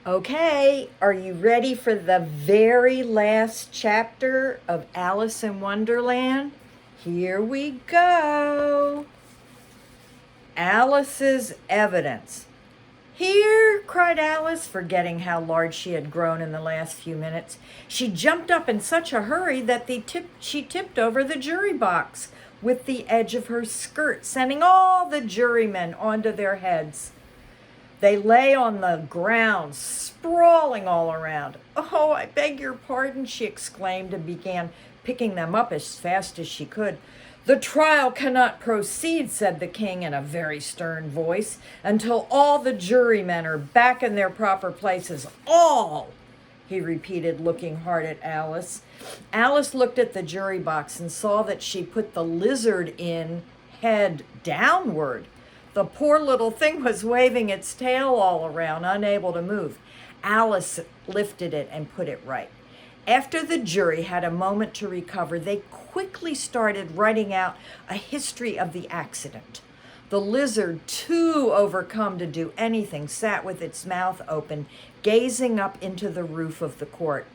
Okay, are you ready for the very last chapter of Alice in Wonderland? Here we go. Alice's evidence. Here, cried Alice, forgetting how large she had grown in the last few minutes. She jumped up in such a hurry that she tipped over the jury box with the edge of her skirt, sending all the jurymen onto their heads. They lay on the ground, sprawling all around. Oh, I beg your pardon, she exclaimed and began picking them up as fast as she could. The trial cannot proceed, said the king in a very stern voice, until all the jurymen are back in their proper places. All, he repeated, looking hard at Alice. Alice looked at the jury box and saw that she put the lizard in head downward. The poor little thing was waving its tail all around, unable to move. Alice lifted it and put it right. After the jury had a moment to recover, they quickly started writing out a history of the accident. The lizard, too overcome to do anything, sat with its mouth open, gazing up into the roof of the court.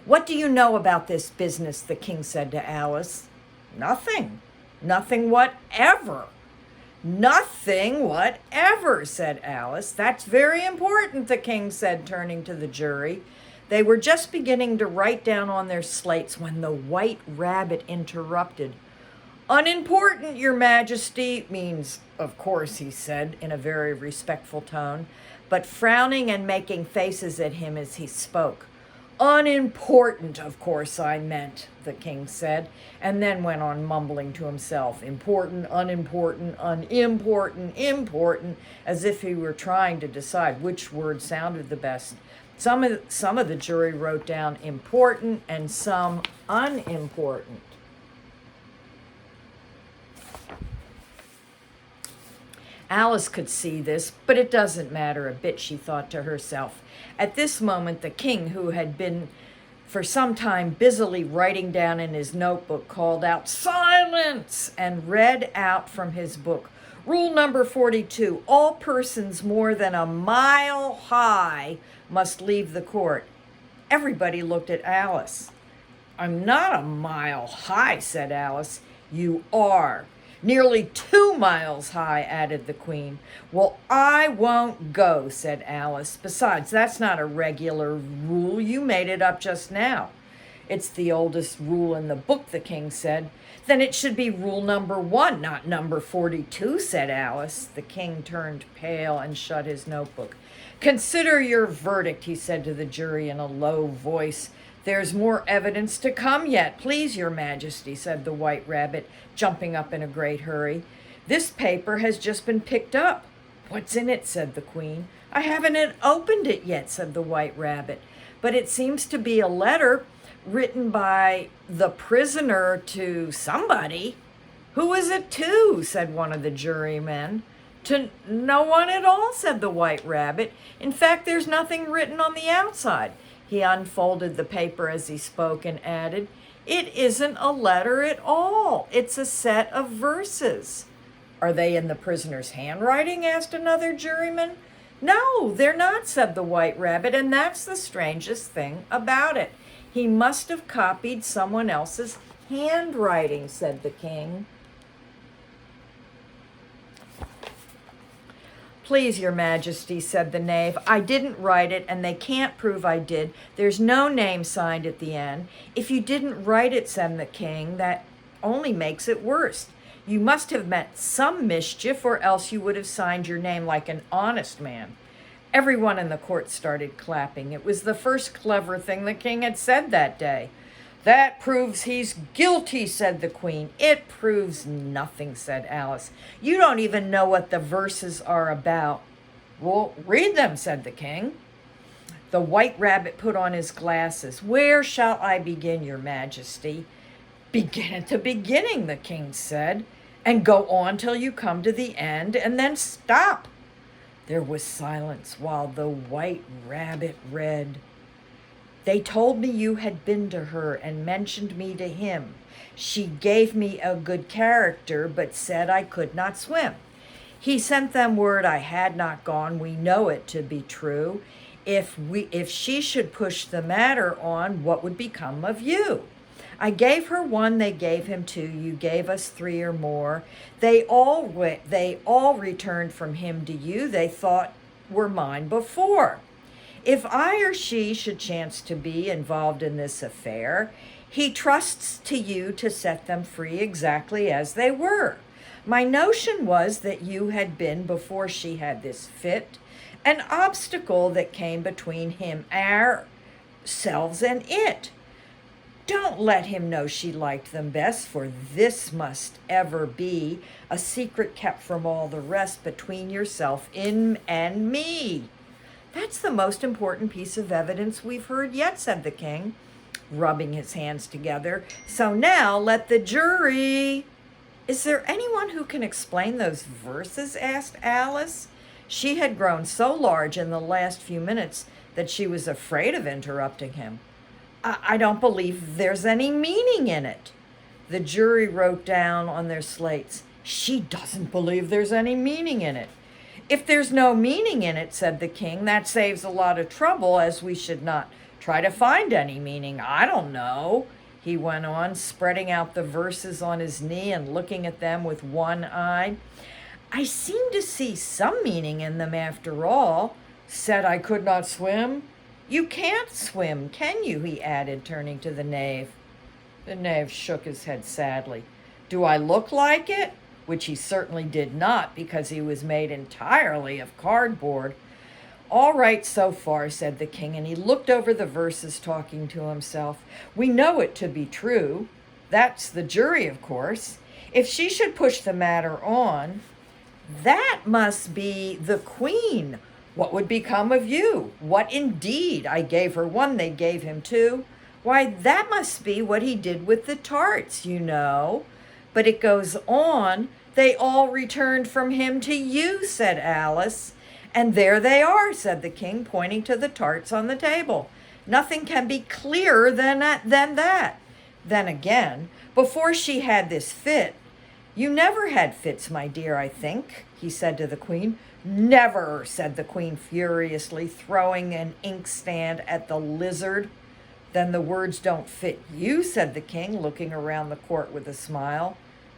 What do you know about this business? The king said to Alice. Nothing. Nothing whatever. Nothing whatever, said Alice. That's very important, the king said, turning to the jury. They were just beginning to write down on their slates when the White Rabbit interrupted. Unimportant, your majesty, means, of course, he said in a very respectful tone, but frowning and making faces at him as he spoke. Unimportant, of course, I meant, the king said, and then went on mumbling to himself, important, unimportant, unimportant, important, as if he were trying to decide which word sounded the best. Some of the jury wrote down important and some unimportant. Alice could see this, but it doesn't matter a bit, she thought to herself. At this moment, the king, who had been for some time busily writing down in his notebook, called out, "Silence!" and read out from his book, Rule number 42, all persons more than a mile high must leave the court. Everybody looked at Alice. I'm not a mile high, said Alice. You are. Nearly 2 miles high, added the queen. Well, I won't go, said Alice. Besides, that's not a regular rule. You made it up just now. It's the oldest rule in the book, the king said. Then it should be rule number 1, not number 42, said Alice. The king turned pale and shut his notebook. Consider your verdict, he said to the jury in a low voice. There's more evidence to come yet, please, your majesty, said the White Rabbit, jumping up in a great hurry. This paper has just been picked up. What's in it, said the queen. I haven't opened it yet, said the White Rabbit, but it seems to be a letter written by the prisoner to somebody. Who is it to? Said one of the jurymen. To no one at all, said the White Rabbit. In fact, there's nothing written on the outside. He unfolded the paper as he spoke and added, It isn't a letter at all. It's a set of verses. Are they in the prisoner's handwriting? Asked another juryman. No, they're not, said the White Rabbit, and that's the strangest thing about it. He must have copied someone else's handwriting, said the king. Please, your majesty, said the knave. I didn't write it, and they can't prove I did. There's no name signed at the end. If you didn't write it, said the king, that only makes it worse. You must have meant some mischief, or else you would have signed your name like an honest man. Everyone in the court started clapping. It was the first clever thing the king had said that day. That proves he's guilty, said the queen. It proves nothing, said Alice. You don't even know what the verses are about. Well, read them, said the king. The White Rabbit put on his glasses. Where shall I begin, your majesty? Begin at the beginning, the king said, and go on till you come to the end, and then stop. There was silence while the White Rabbit read. They told me you had been to her and mentioned me to him. She gave me a good character, but said I could not swim. He sent them word I had not gone. We know it to be true. If she should push the matter on, what would become of you? I gave her one, they gave him two. You gave us three or more. They all returned from him to you. They thought were mine before. If I or she should chance to be involved in this affair, he trusts to you to set them free exactly as they were. My notion was that you had been, before she had this fit, an obstacle that came between him, ourselves, and it. Don't let him know she liked them best, for this must ever be a secret kept from all the rest between yourself and me. That's the most important piece of evidence we've heard yet, said the king, rubbing his hands together. So now let the jury... Is there anyone who can explain those verses? Asked Alice. She had grown so large in the last few minutes that she was afraid of interrupting him. I don't believe there's any meaning in it. The jury wrote down on their slates, she doesn't believe there's any meaning in it. If there's no meaning in it, said the king, that saves a lot of trouble, as we should not try to find any meaning. I don't know, he went on, spreading out the verses on his knee and looking at them with one eye. I seem to see some meaning in them after all. Said I could not swim. You can't swim, can you? He added, turning to the knave. The knave shook his head sadly. Do I look like it? Which he certainly did not, because he was made entirely of cardboard. All right so far, said the king, and he looked over the verses, talking to himself. We know it to be true. That's the jury, of course. If she should push the matter on, that must be the queen. What would become of you? What indeed? I gave her one, they gave him two. Why, that must be what he did with the tarts, you know. But it goes on, they all returned from him to you, said Alice. And there they are, said the king, pointing to the tarts on the table. Nothing can be clearer than that. Then again, before she had this fit, you never had fits, my dear, I think, he said to the queen. Never, said the queen furiously, throwing an inkstand at the lizard. Then the words don't fit you, said the king, looking around the court with a smile.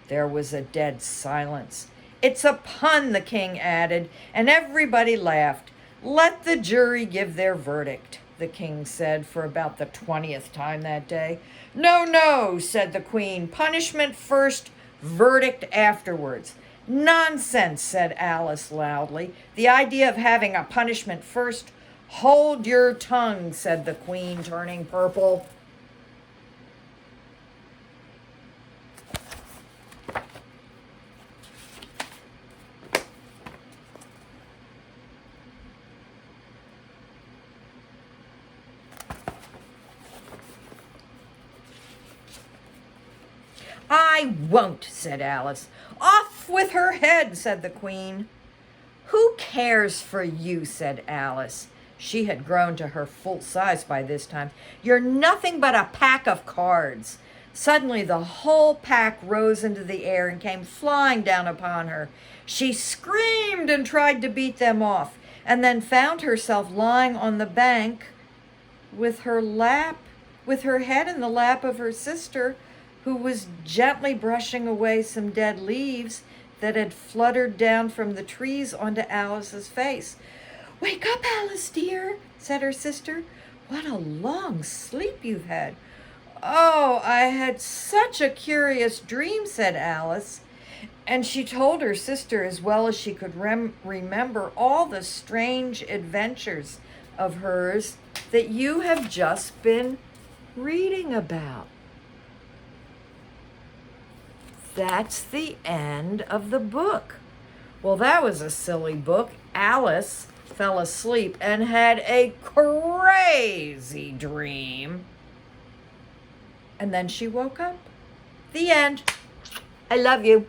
There was a dead silence. It's a pun, the king added, and everybody laughed. Let the jury give their verdict, the king said for about the 20th time that day. No, no, said the queen. Punishment first, verdict afterwards. Nonsense, said Alice loudly. The idea of having a punishment first. Hold your tongue, said the queen, turning purple. I won't, said Alice. Off with her head, said the queen. Who cares for you, said Alice. She had grown to her full size by this time. You're nothing but a pack of cards. Suddenly the whole pack rose into the air and came flying down upon her. She screamed and tried to beat them off, and then found herself lying on the bank with her head in the lap of her sister, who was gently brushing away some dead leaves that had fluttered down from the trees onto Alice's face. Wake up, Alice, dear, said her sister. What a long sleep you've had. Oh, I had such a curious dream, said Alice. And she told her sister, as well as she could remember, all the strange adventures of hers that you have just been reading about. That's the end of the book. Well, that was a silly book. Alice fell asleep and had a crazy dream. And then she woke up. The end. I love you.